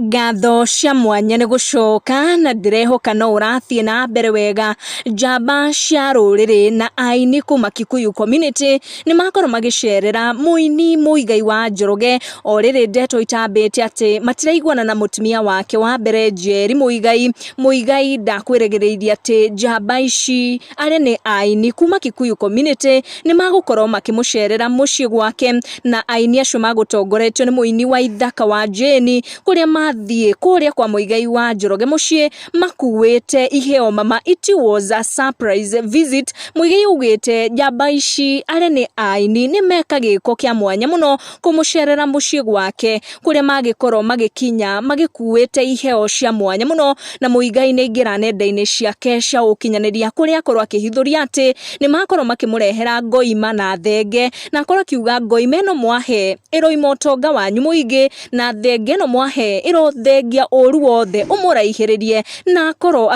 Ngatho cia mwanya nĩ gũcoka na ndĩrehoka no ũrathiĩ na mbere wega. Njamba cia rũrĩrĩ na aini kuma Kikuyu community nĩ makorwo magĩcerera mũini Muigai wa Njoroge, o rĩrĩ ndeto itambĩte atĩ matiraiguana na mũtumia wake wa mbere Njeri Muigai. Muigai ndakwĩrĩgĩrĩirie atĩ njamba ici arĩa nĩ aini kuma Kikuyu community nĩ magũkorwo makĩmũcerera mũciĩ gwake, na aini acio magũtongoretio nĩ mũini wa ithaka wa Jane, kũrĩa mathiĩ kũrĩa kwa Muigai wa Njoroge mũciĩ makuĩte iheo mama. It was a surprise visit. Muigai ugĩte njamba ici arĩa nĩ aini nĩ meka gĩko kĩa mwanya mũno kũmũcerera mũciĩ gwake, kũrĩa magĩkorwo magĩkinya magĩkuĩte iheo cia mwanya mũno, na Muigai nĩ aingĩra nenda-inĩ ciake cia ũkinyanĩria kũrĩa akorwo akĩhithũria atĩ nĩ makorwo makĩmũrehera ngoima na thenge, na akorwo akiuga ngoima ĩno mwahe ĩroima ũtonga wanyu mũingĩ, na thenge ĩno mwahe ĩrothengia ũru wothe ũmũraihĩrĩrie, na akorwo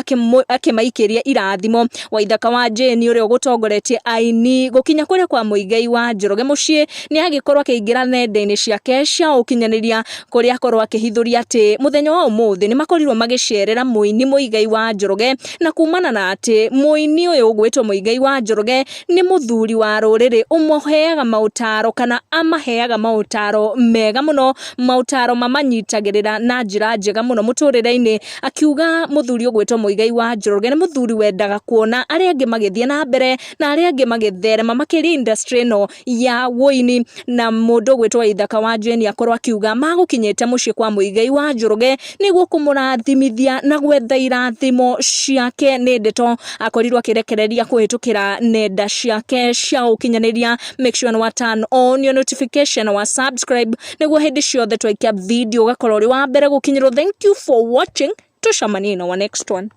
akĩmaikĩria irathimo. Wa ithaka wa Jane ũrĩa ũgũtongoretie aini gũkinya kũrĩa kwa Muigai wa Njoroge mũciĩ nĩ agĩkorwo akĩingĩra nenda-inĩ ciake cia ũkinyanĩria kũrĩa akorwo akĩhithũria atĩ mũthenya wa ũmũthĩ nĩ makorirwo magĩcerera mũini Muigai wa Njoroge, na kumana na atĩ mũini ũyũ ũgwĩtwo Muigai wa Njoroge nĩ mũthuri wa rũrĩrĩ ũmũheaga maũtaro kana amaheaga maũtaro mega mũno, maũtaro mamanyitagĩrĩra na njĩra njega mũno mũtũrĩre-inĩ, akiuga mũthuri ũgwĩtwo Muigai wa Njoroge nĩ mũthuri wendaga kuona arĩa angĩ magĩthiĩ na mbere na arĩa angĩ magĩtherema makĩria industry ĩno ya wũini. Na mũndũ ũgwĩtwo Ithaka wa Jane akorwo akiuga magũkinyĩte mũciĩ kwa Muigai wa Njoroge nĩguo kũmũrathimithia na gwetha irathimo ciake. Nĩ ndeto akorirwo akĩrekereria kũhĩtũkĩra nenda ciake cia ũkinyanĩria. Make sure nĩ wa turn on your notification wa subscribe nĩguo hĩndĩ ciothe twaikia video ũgakorwo ũrĩ wa mbere gũkinyĩrwo. Thank you for watching. Tucemanie in our next one.